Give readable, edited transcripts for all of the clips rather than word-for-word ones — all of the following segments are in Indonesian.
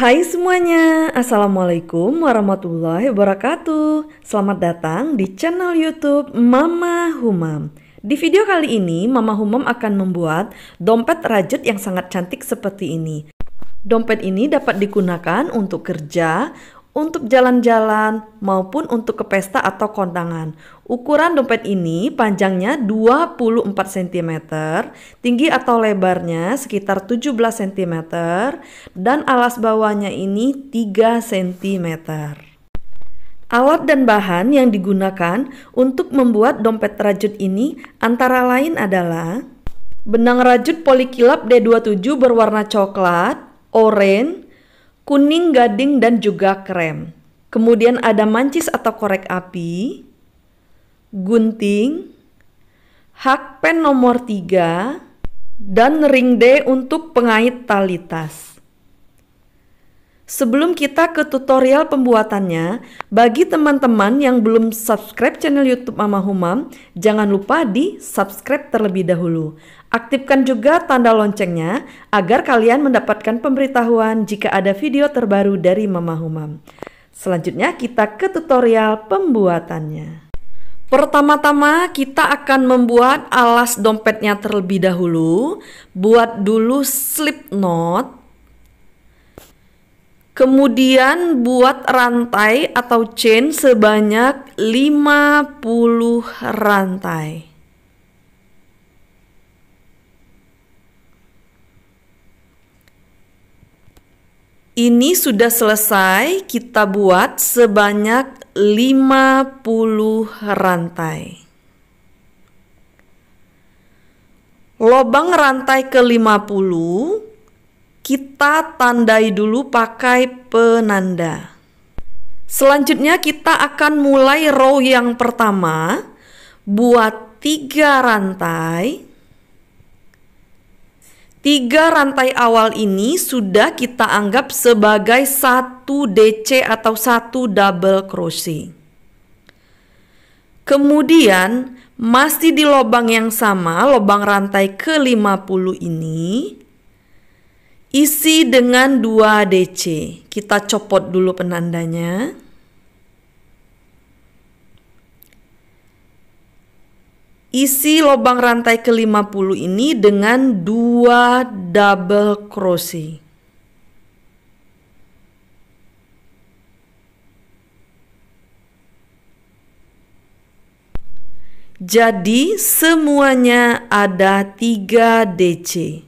Hai semuanya, Assalamualaikum warahmatullahi wabarakatuh. Selamat datang di channel YouTube Mama Humam. Di video kali ini, Mama Humam akan membuat dompet rajut yang sangat cantik seperti ini. Dompet ini dapat digunakan untuk kerja, untuk jalan-jalan, maupun untuk ke pesta atau kondangan. Ukuran dompet ini panjangnya 24 cm, tinggi atau lebarnya sekitar 17 cm, dan alas bawahnya ini 3 cm. Alat dan bahan yang digunakan untuk membuat dompet rajut ini antara lain adalah benang rajut polikilap D27 berwarna coklat, oranye, kuning, gading, dan juga krem. Kemudian ada mancis atau korek api, gunting, hakpen nomor 3, dan ring D untuk pengait tali tas. Sebelum kita ke tutorial pembuatannya, bagi teman-teman yang belum subscribe channel YouTube Mama Humam, jangan lupa di subscribe terlebih dahulu. Aktifkan juga tanda loncengnya agar kalian mendapatkan pemberitahuan jika ada video terbaru dari Mama Humam. Selanjutnya kita ke tutorial pembuatannya. Pertama-tama kita akan membuat alas dompetnya terlebih dahulu. Buat dulu slip knot. Kemudian buat rantai atau chain sebanyak 50 rantai. Ini sudah selesai, kita buat sebanyak 50 rantai. Lobang rantai ke-50 kita tandai dulu pakai penanda. Selanjutnya kita akan mulai row yang pertama. Buat 3 rantai. 3 rantai awal ini sudah kita anggap sebagai 1 DC atau 1 double crochet. Kemudian masih di lubang yang sama, lubang rantai ke-50 ini isi dengan 2 DC. Kita copot dulu penandanya. Isi lubang rantai ke-50 ini dengan 2 double crochet. Jadi semuanya ada 3 DC.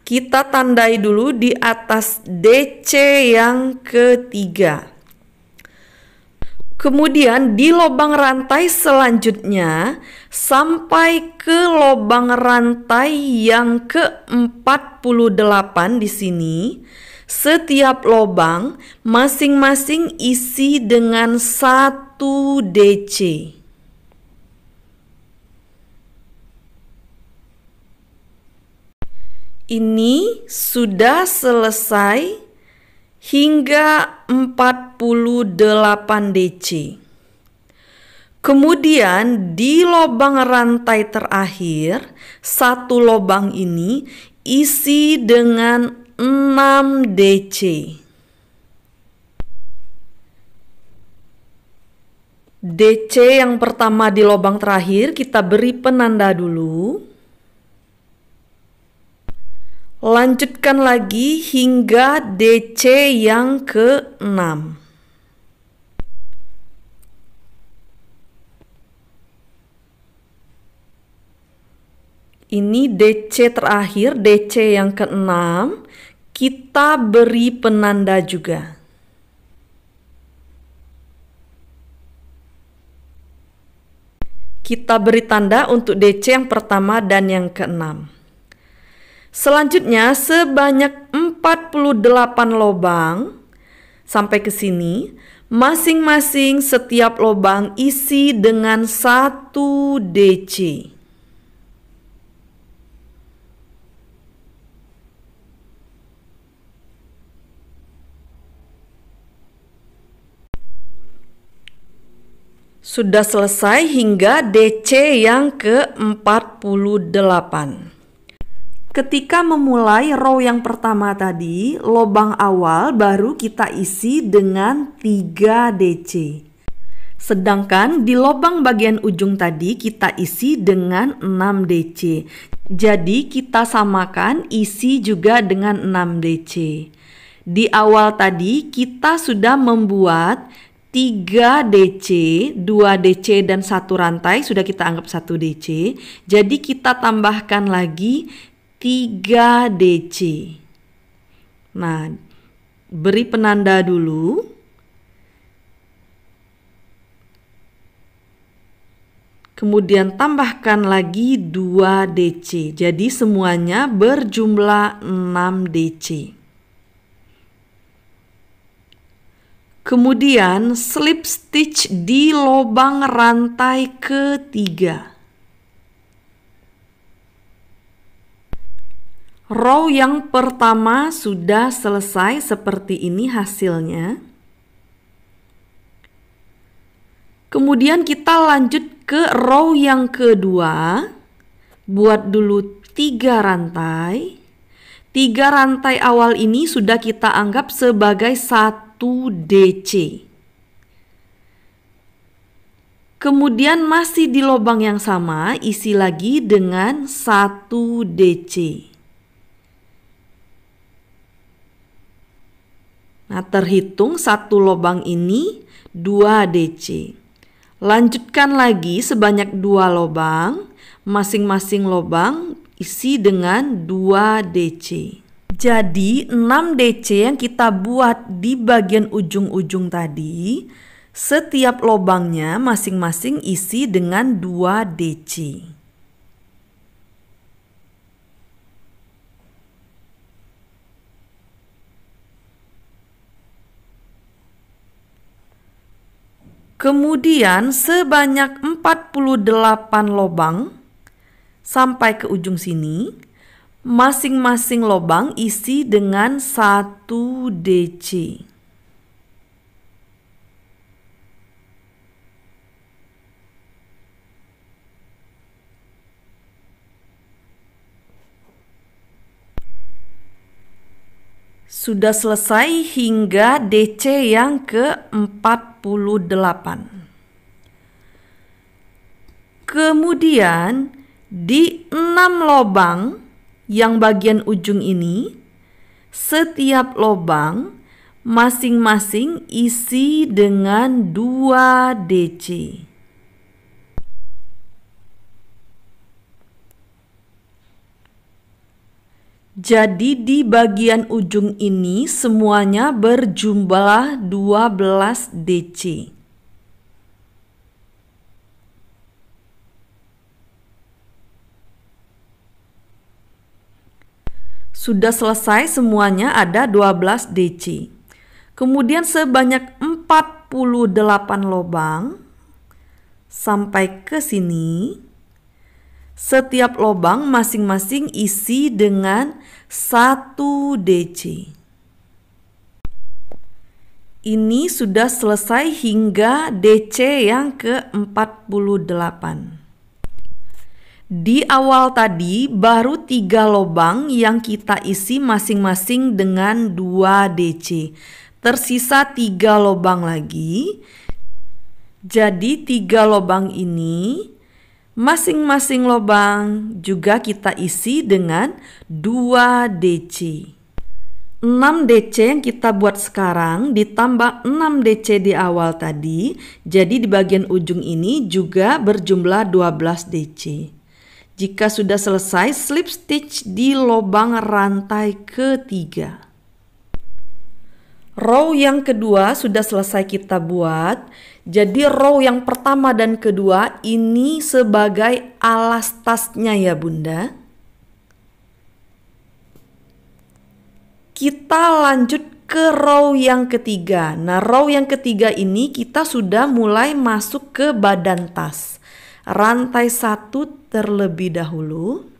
Kita tandai dulu di atas DC yang ketiga. Kemudian di lubang rantai selanjutnya sampai ke lubang rantai yang ke-48 di sini. Setiap lubang masing-masing isi dengan 1 DC. Ini sudah selesai hingga 48 DC. Kemudian di lubang rantai terakhir, 1 lubang ini isi dengan 6 DC. DC yang pertama di lubang terakhir kita beri penanda dulu. Lanjutkan lagi hingga DC yang ke-6. Ini DC terakhir, DC yang ke-6. Kita beri penanda juga. Kita beri tanda untuk DC yang pertama dan yang ke-6. Selanjutnya sebanyak 48 lubang sampai ke sini, masing-masing setiap lubang isi dengan 1 DC. Sudah selesai hingga DC yang ke-48. Ketika memulai row yang pertama tadi, lubang awal baru kita isi dengan 3 DC. Sedangkan di lubang bagian ujung tadi kita isi dengan 6 DC. Jadi kita samakan isi juga dengan 6 DC. Di awal tadi kita sudah membuat 3 DC, 2 DC dan 1 rantai, sudah kita anggap 1 DC. Jadi kita tambahkan lagi 3 DC. Nah, beri penanda dulu. Kemudian tambahkan lagi 2 DC. Jadi semuanya berjumlah 6 DC. Kemudian slip stitch di lubang rantai ketiga. Row yang pertama sudah selesai, seperti ini hasilnya. Kemudian kita lanjut ke row yang kedua. Buat dulu 3 rantai. 3 rantai awal ini sudah kita anggap sebagai 1 DC. Kemudian masih di lubang yang sama, isi lagi dengan 1 DC. Nah, terhitung satu lubang ini 2 DC. Lanjutkan lagi sebanyak 2 lubang. Masing-masing lubang isi dengan 2 DC. Jadi 6 DC yang kita buat di bagian ujung-ujung tadi, setiap lubangnya masing-masing isi dengan 2 DC. Kemudian sebanyak 48 lubang sampai ke ujung sini. Masing-masing lubang isi dengan 1 DC. Sudah selesai hingga DC yang ke-48. Kemudian di 6 lubang yang bagian ujung ini, setiap lubang masing-masing isi dengan 2 DC. Jadi di bagian ujung ini semuanya berjumlah 12 DC. Sudah selesai semuanya ada 12 DC. Kemudian sebanyak 48 lubang sampai ke sini. Setiap lubang masing-masing isi dengan 1 DC. Ini sudah selesai hingga DC yang ke-48. Di awal tadi baru 3 lubang yang kita isi masing-masing dengan 2 DC. Tersisa 3 lubang lagi. Jadi 3 lubang ini masing-masing lubang juga kita isi dengan 2 DC. 6 DC yang kita buat sekarang ditambah 6 DC di awal tadi. Jadi di bagian ujung ini juga berjumlah 12 DC. Jika sudah selesai, slip stitch di lubang rantai ketiga. Row yang kedua sudah selesai kita buat. Jadi row yang pertama dan kedua ini sebagai alas tasnya ya Bunda. Kita lanjut ke row yang ketiga. Nah, row yang ketiga ini kita sudah mulai masuk ke badan tas. Rantai 1 terlebih dahulu.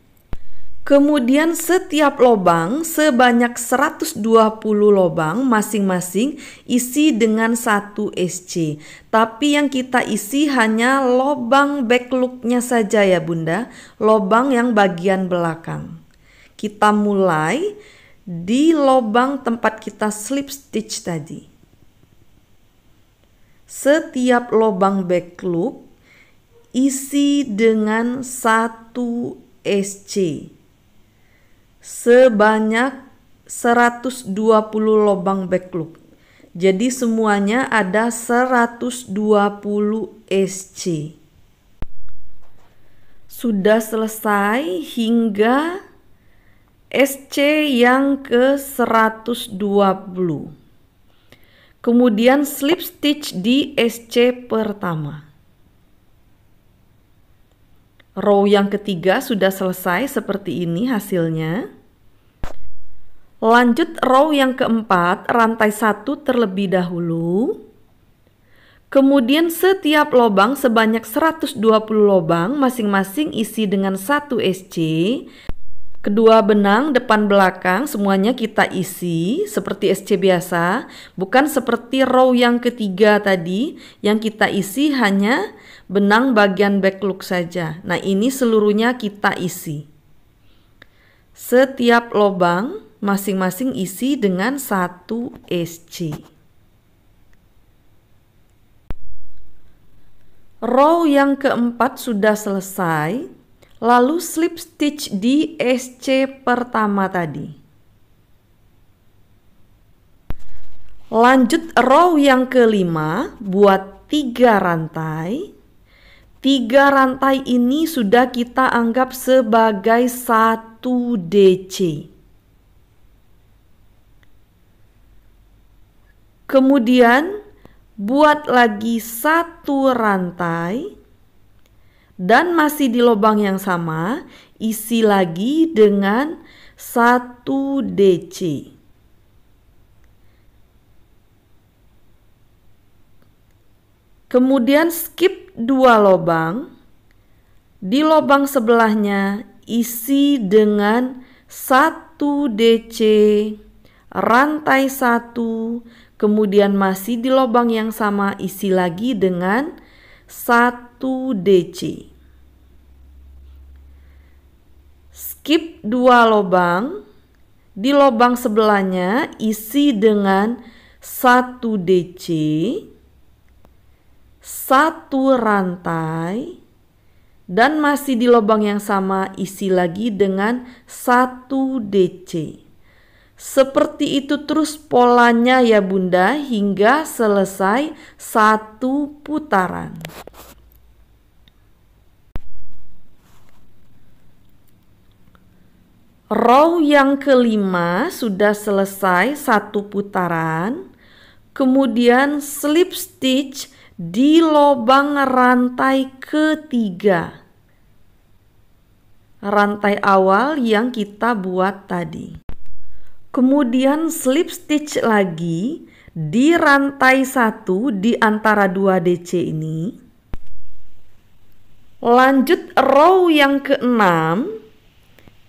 Kemudian setiap lubang sebanyak 120 lubang masing-masing isi dengan 1 SC. Tapi yang kita isi hanya lubang backloopnya saja ya Bunda, lubang yang bagian belakang. kita mulai di lubang tempat kita slip stitch tadi. Setiap lubang back loop isi dengan 1 SC sebanyak 120 lubang back loop. Jadi semuanya ada 120 SC. Sudah selesai hingga SC yang ke 120. Kemudian slip stitch di SC pertama. Row yang ketiga sudah selesai, seperti ini hasilnya. Lanjut row yang keempat, rantai 1 terlebih dahulu. Kemudian setiap lubang sebanyak 120 lubang, masing-masing isi dengan 1 SC. Kedua benang depan belakang semuanya kita isi seperti SC biasa, bukan seperti row yang ketiga tadi yang kita isi hanya benang bagian back loop saja. Nah, ini seluruhnya kita isi. Setiap lubang masing-masing isi dengan 1 SC. Row yang keempat sudah selesai. Lalu slip stitch di SC pertama tadi. Lanjut row yang kelima, buat 3 rantai. 3 rantai ini sudah kita anggap sebagai 1 DC. Kemudian buat lagi 1 rantai. Dan masih di lubang yang sama, isi lagi dengan 1 DC. Kemudian skip 2 lubang. Di lubang sebelahnya isi dengan 1 DC, rantai 1, kemudian masih di lubang yang sama isi lagi dengan 1 DC. Skip 2 lubang, di lubang sebelahnya isi dengan 1 DC, 1 rantai, dan masih di lubang yang sama isi lagi dengan 1 DC. Seperti itu terus polanya ya Bunda hingga selesai 1 putaran. Row yang kelima sudah selesai 1 putaran. Kemudian slip stitch di lubang rantai ketiga. Rantai awal yang kita buat tadi. Kemudian slip stitch lagi di rantai 1 di antara 2 DC ini. Lanjut row yang keenam.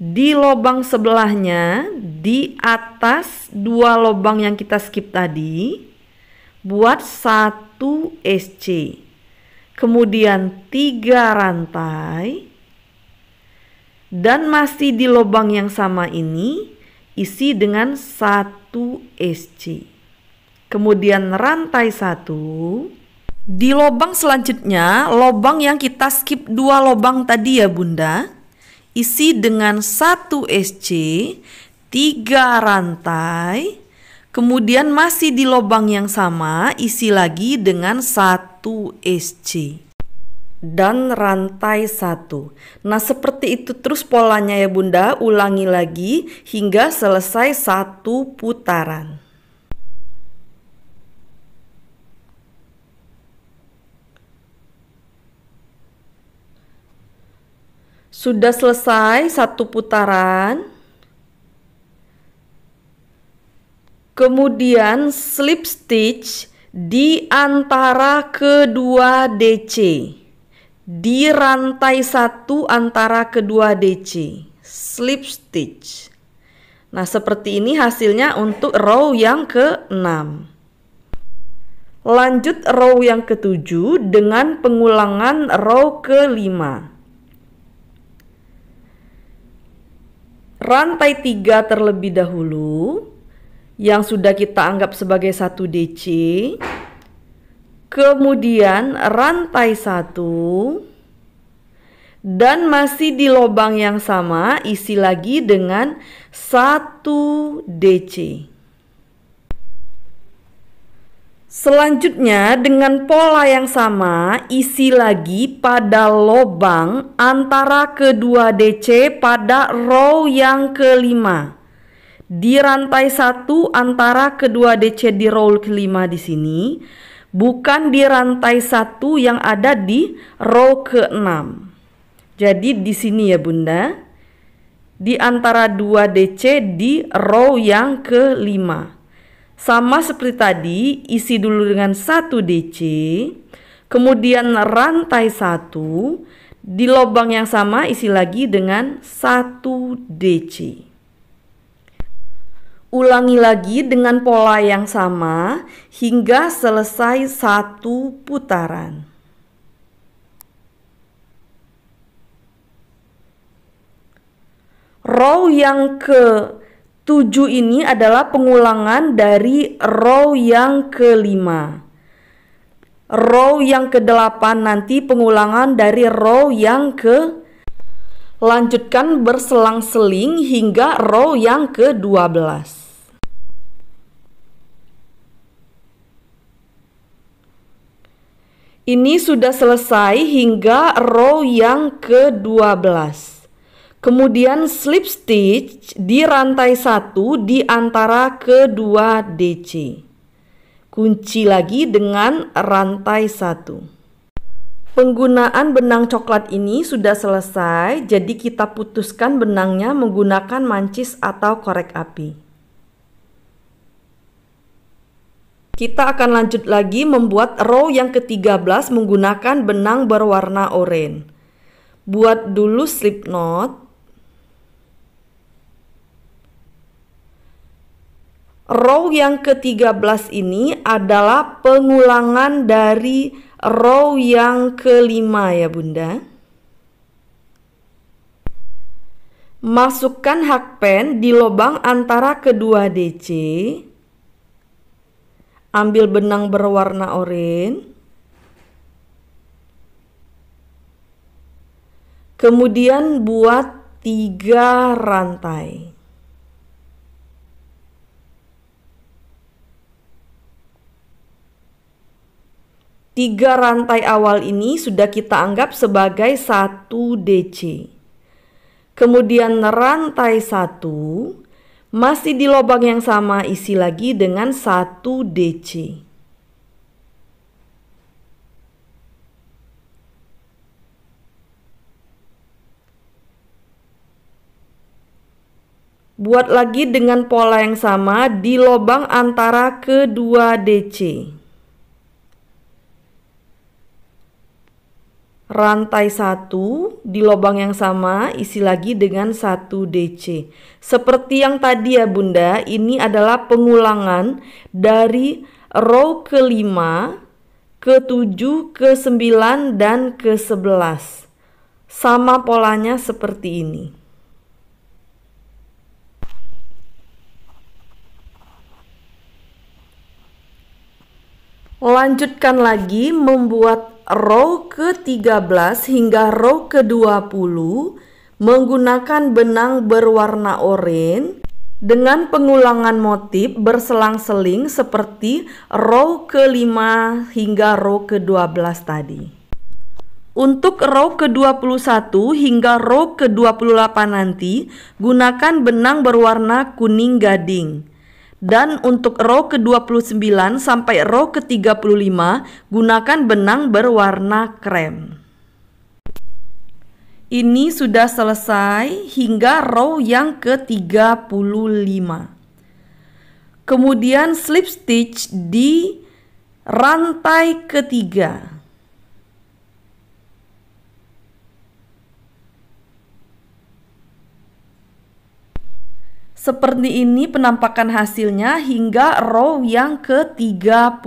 Di lubang sebelahnya, di atas 2 lubang yang kita skip tadi, buat 1 SC. Kemudian 3 rantai. Dan masih di lubang yang sama ini, isi dengan 1 SC. Kemudian rantai 1. Di lubang selanjutnya, lubang yang kita skip 2 lubang tadi ya Bunda. Isi dengan 1 SC, 3 rantai, kemudian masih di lubang yang sama, isi lagi dengan 1 SC. Dan rantai 1. Nah, seperti itu terus polanya ya Bunda, ulangi lagi hingga selesai 1 putaran. Sudah selesai 1 putaran. Kemudian slip stitch di antara kedua DC. Di rantai 1 antara kedua DC. Slip stitch. Nah, seperti ini hasilnya untuk row yang ke-6. Lanjut row yang ke-7 dengan pengulangan row ke-5. rantai 3 terlebih dahulu yang sudah kita anggap sebagai 1 DC. Kemudian rantai 1 dan masih di lubang yang sama isi lagi dengan 1 DC. Selanjutnya dengan pola yang sama isi lagi pada lubang antara kedua DC pada row yang kelima. Di rantai 1 antara kedua DC di row kelima di sini, bukan di rantai 1 yang ada di row ke-6. Jadi di sini ya Bunda, di antara 2 DC di row yang kelima. Sama seperti tadi, isi dulu dengan 1 DC, kemudian rantai 1, di lubang yang sama isi lagi dengan 1 DC. Ulangi lagi dengan pola yang sama hingga selesai 1 putaran. Row yang ke-7 ini adalah pengulangan dari row yang kelima. Row yang ke-8 nanti pengulangan dari row yang lanjutkan berselang-seling hingga row yang ke-12. Ini sudah selesai hingga row yang ke-12. Kemudian slip stitch di rantai 1 di antara kedua DC. Kunci lagi dengan rantai 1. Penggunaan benang coklat ini sudah selesai, jadi kita putuskan benangnya menggunakan mancis atau korek api. Kita akan lanjut lagi membuat row yang ke-13 menggunakan benang berwarna oranye. Buat dulu slip knot. Row yang ke-13 ini adalah pengulangan dari row yang kelima ya Bunda. Masukkan hakpen di lubang antara kedua DC. Ambil benang berwarna oranye. Kemudian buat 3 rantai. Tiga rantai awal ini sudah kita anggap sebagai 1 DC. Kemudian rantai 1 masih di lubang yang sama isi lagi dengan 1 DC. Buat lagi dengan pola yang sama di lubang antara kedua DC. Rantai 1 di lubang yang sama isi lagi dengan 1 DC. Seperti yang tadi ya Bunda, ini adalah pengulangan dari row ke-5, ke-7, ke-9 dan ke-11. Sama polanya seperti ini. Lanjutkan lagi membuat row ke-13 hingga row ke-20 menggunakan benang berwarna oranye dengan pengulangan motif berselang-seling seperti row ke-5 hingga row ke-12 tadi. Untuk row ke-21 hingga row ke-28 nanti gunakan benang berwarna kuning gading. Dan untuk row ke-29 sampai row ke-35 gunakan benang berwarna krem. Ini sudah selesai hingga row yang ke-35. Kemudian slip stitch di rantai ketiga. Seperti ini penampakan hasilnya hingga row yang ke-35.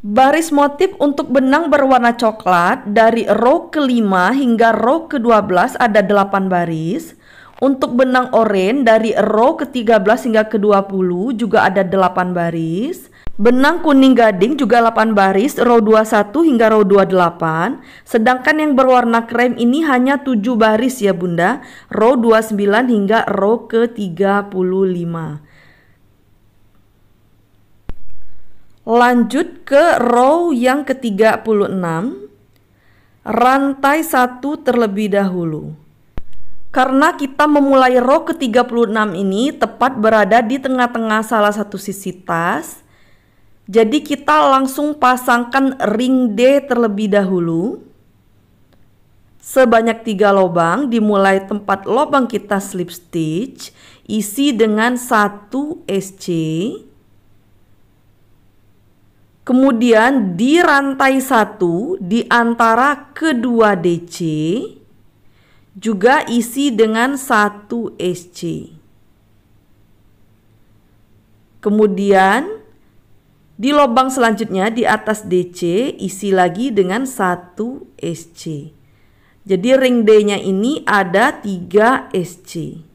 Baris motif untuk benang berwarna coklat dari row ke-5 hingga row ke-12 ada 8 baris. Untuk benang oranye dari row ke-13 hingga ke-20 juga ada 8 baris. Benang kuning gading juga 8 baris, row 21 hingga row 28. Sedangkan yang berwarna krem ini hanya 7 baris ya Bunda, row 29 hingga row ke-35. Lanjut ke row yang ke-36. Rantai 1 terlebih dahulu. Karena kita memulai row ke-36 ini tepat berada di tengah-tengah salah satu sisi tas, jadi kita langsung pasangkan ring D terlebih dahulu. Sebanyak 3 lubang, dimulai tempat lubang kita slip stitch, isi dengan 1 SC. Kemudian di rantai 1 di antara kedua DC juga isi dengan 1 SC. Kemudian di lubang selanjutnya di atas DC isi lagi dengan 1 SC. Jadi ring D-nya ini ada 3 SC.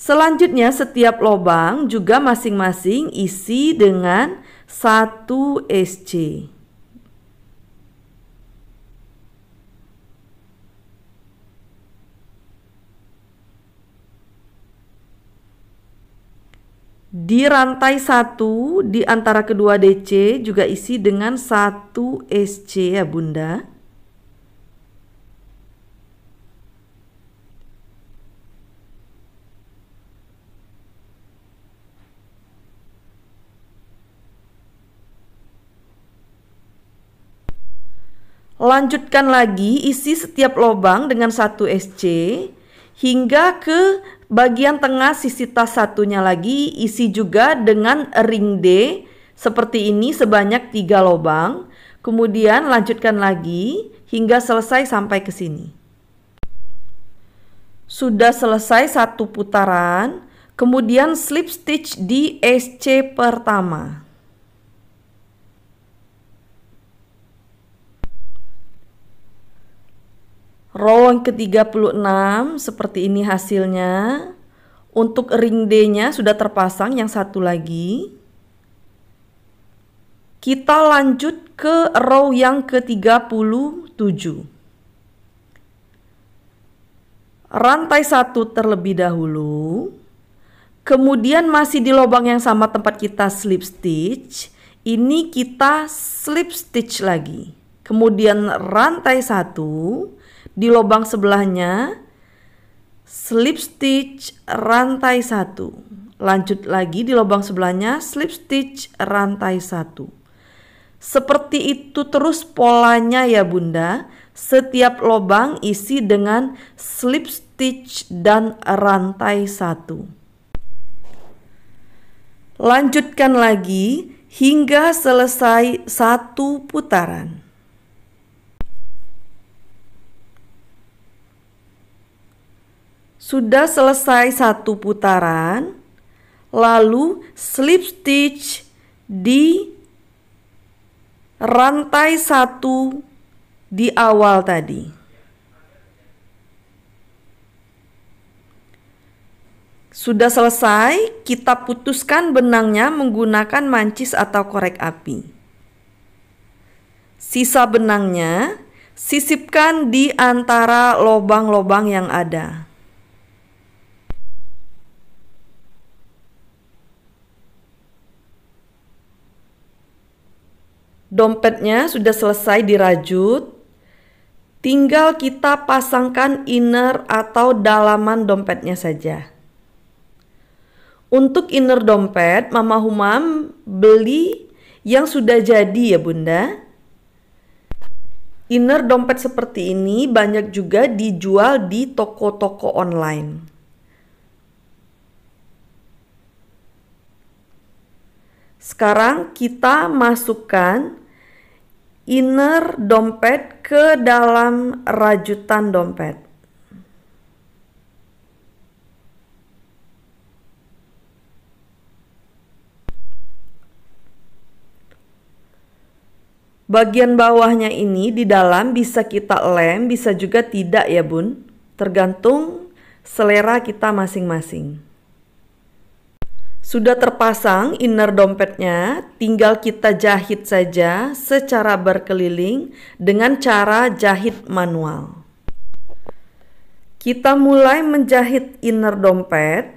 Selanjutnya setiap lubang juga masing-masing isi dengan 1 SC. Di rantai 1 di antara kedua DC juga isi dengan 1 SC ya Bunda. Lanjutkan lagi isi setiap lubang dengan 1 SC hingga ke bagian tengah sisi tas satunya lagi isi juga dengan ring D seperti ini sebanyak 3 lubang. Kemudian lanjutkan lagi hingga selesai sampai ke sini. Sudah selesai 1 putaran, kemudian slip stitch di SC pertama. Row yang ke-36 seperti ini hasilnya. Untuk ring D-nya sudah terpasang yang satu lagi. Kita lanjut ke row yang ke-37. Rantai 1 terlebih dahulu. Kemudian masih di lubang yang sama tempat kita slip stitch. Ini kita slip stitch lagi. Kemudian rantai 1. Di lubang sebelahnya slip stitch rantai 1. Lanjut lagi di lubang sebelahnya slip stitch rantai 1. Seperti itu terus polanya ya Bunda. Setiap lubang isi dengan slip stitch dan rantai 1. Lanjutkan lagi hingga selesai 1 putaran. Sudah selesai 1 putaran, lalu slip stitch di rantai 1 di awal tadi. Sudah selesai, kita putuskan benangnya menggunakan mancis atau korek api. Sisa benangnya sisipkan di antara lubang-lubang yang ada. Dompetnya sudah selesai dirajut, tinggal kita pasangkan inner atau dalaman dompetnya saja. Untuk inner dompet, Mama Humam beli yang sudah jadi ya Bunda. Inner dompet seperti ini banyak juga dijual di toko-toko online. Sekarang kita masukkan inner dompet ke dalam rajutan dompet. Bagian bawahnya ini di dalam bisa kita lem, bisa juga tidak ya bun. Tergantung selera kita masing-masing. Sudah terpasang inner dompetnya, tinggal kita jahit saja secara berkeliling dengan cara jahit manual. Kita mulai menjahit inner dompet,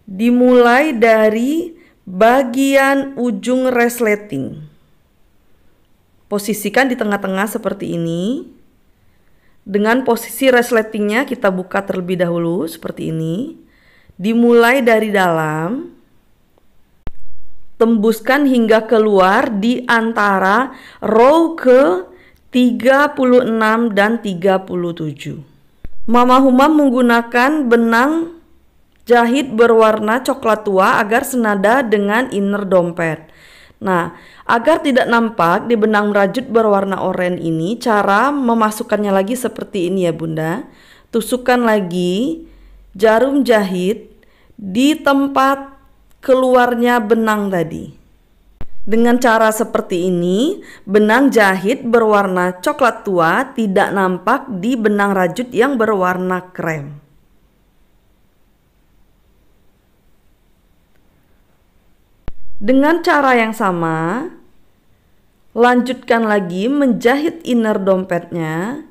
dimulai dari bagian ujung resleting. Posisikan di tengah-tengah seperti ini. Dengan posisi resletingnya kita buka terlebih dahulu seperti ini. Dimulai dari dalam. Tembuskan hingga keluar di antara row ke 36 dan 37. Mama Humam menggunakan benang jahit berwarna coklat tua agar senada dengan inner dompet. Nah, agar tidak nampak di benang merajut berwarna oranye ini, cara memasukkannya lagi seperti ini ya bunda. Tusukkan lagi jarum jahit di tempat keluarnya benang tadi. Dengan cara seperti ini, benang jahit berwarna coklat tua tidak nampak di benang rajut yang berwarna krem. Dengan cara yang sama, lanjutkan lagi menjahit inner dompetnya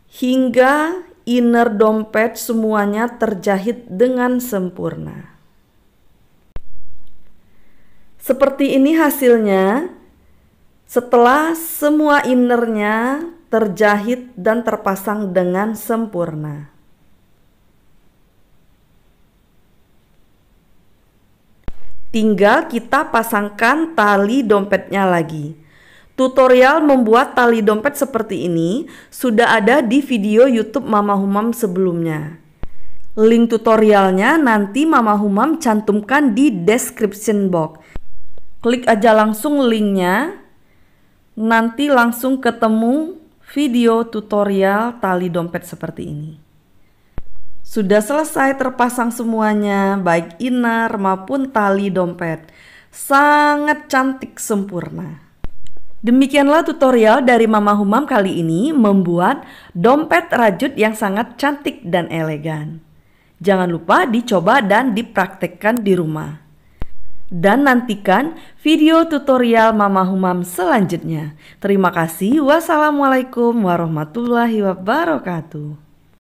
hingga inner dompet semuanya terjahit dengan sempurna. Seperti ini hasilnya setelah semua innernya terjahit dan terpasang dengan sempurna. Tinggal kita pasangkan tali dompetnya lagi. Tutorial membuat tali dompet seperti ini sudah ada di video YouTube Mama Humam sebelumnya. Link tutorialnya nanti Mama Humam cantumkan di description box. Klik aja langsung linknya, nanti langsung ketemu video tutorial tali dompet seperti ini. Sudah selesai terpasang semuanya, baik inner maupun tali dompet. Sangat cantik sempurna. Demikianlah tutorial dari Mama Humam kali ini membuat dompet rajut yang sangat cantik dan elegan. Jangan lupa dicoba dan dipraktekkan di rumah. Dan nantikan video tutorial Mama Humam selanjutnya. Terima kasih. Wassalamualaikum warahmatullahi wabarakatuh.